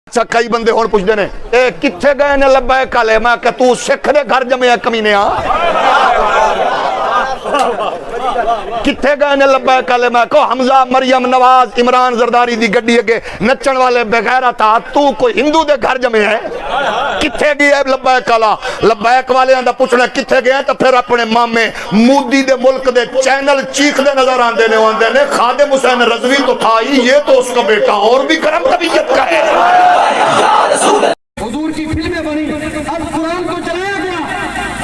अच्छा कई बंदे हुण पुछदे ने ए कित्थे गए ने लब्बैक वाले। मैं कि तू सिख दे घर जम्मिया कमीनिया, कित्थे गए ने लब्बैक वाले। मैं को हमजा मरियम नवाज इमरान जरदारी दी गड्डी अगे नचण वाले बगैरा था, तू कोई हिंदू दे घर जमे है। कित्थे गया लब्बैक वाला। लब्बैक वाले दा पुछना कित्थे गए तो फिर अपने मामे मोदी दे मुल्क दे चैनल चीखदे नजर आंदे ने खादिम हुसैन रजवी तो था ही, ये तो उसका बेटा और भी करम तबीयत का है। हुजूर की फिल्में बनी, अब कुरान को जलाया गया।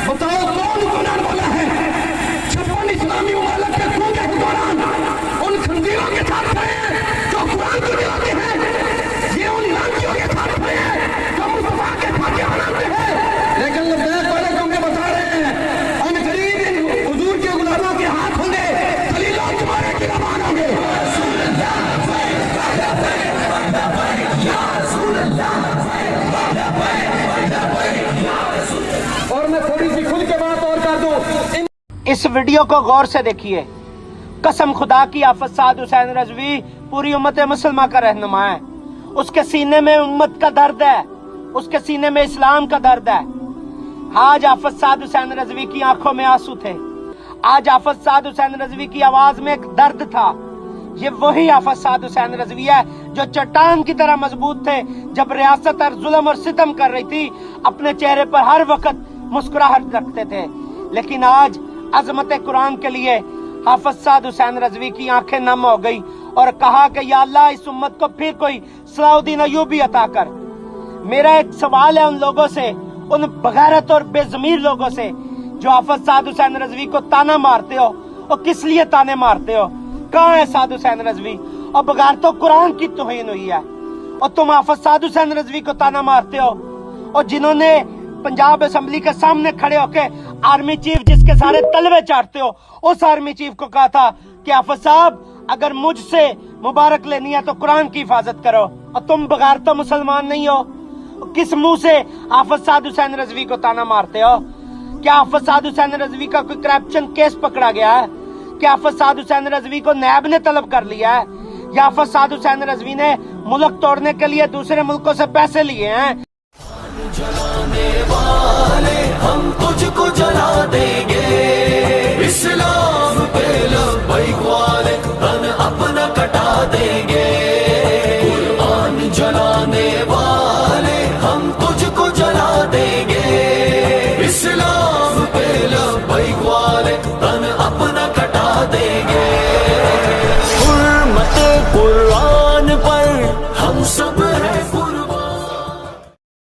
बताओ कौन बनाने वाला है? 56 इस्लामी ममालिक के सूबे के दौरान उन खंजीरों के साथ खड़े हैं जो कुरान को जलाते हैं। ये उन लांचियों के साथ खड़े हैं जो मुस्तफा के फातिहा बनाते हैं। लेकिन लब्बैक वाले क्योंकि बता रहे हैं अन करीब इन हुजूर के गुलामों के हाथ होंगे, खलीलों तुम्हारे गिरबान होंगे। और मैं थोड़ी सी खुल के बात और कर दूं, इस वीडियो को गौर से देखिए। कसम खुदा की आफत साद हुसैन रजवी पूरी उम्मत मुसलमान का रहनुमा है। उसके सीने में उम्मत का दर्द है, उसके सीने में इस्लाम का दर्द है। आज आफत साद हुसैन रजवी की आंखों में आंसू थे, आज आफत साद हुसैन रजवी की आवाज में एक दर्द था। ये वही आफत साद हुसैन रजवी है जो चट्टान की तरह मजबूत थे जब रियासत और जुल्म और सितम कर रही थी, अपने चेहरे पर हर वक्त मुस्कुराहट रखते थे। लेकिन आज अजमत कुरान के लिए हाफिज साद हुसैन रजवी की आंखें नम हो गई और कहा कि या अल्लाह इस उम्मत को फिर कोई सलाउद्दीन अय्यूबी अता कर। मेरा एक सवाल है उन लोगों से, उन बगैरत और बेजमीर लोगों से जो हाफिज साद हुसैन रजवी को ताना मारते हो, और किस लिए ताने मारते हो? कहाँ है साद हुसैन रजवी? और बगैर तो कुरान की तौहीन हुई है और तुम हाफिज साद हुसैन रजवी को ताना मारते हो। और जिन्होंने पंजाब असेंबली के सामने खड़े होके आर्मी चीफ जिसके सारे तलवे चाटते हो, उस आर्मी चीफ को कहा था कि हाफिज साहब अगर मुझसे मुबारक लेनी है तो कुरान की हिफाजत करो, और तुम बगैर तो मुसलमान नहीं हो। किस मुंह से हाफिज साद हुसैन रजवी को ताना मारते हो? क्या हाफिज साद हुसैन रजवी का कोई करप्शन केस पकड़ा गया है? क्या हाफिज साद हुसैन रजवी को नैब ने तलब कर लिया है? या हाफिज साद हुसैन रजवी ने मुल्क तोड़ने के लिए दूसरे मुल्कों से पैसे लिए हैं? जलाने वाले हम तुझको जला देंगे, इस्लाम पे लब्बैक वाले तन अपना कटा देंगे। कुरान जलाने वाले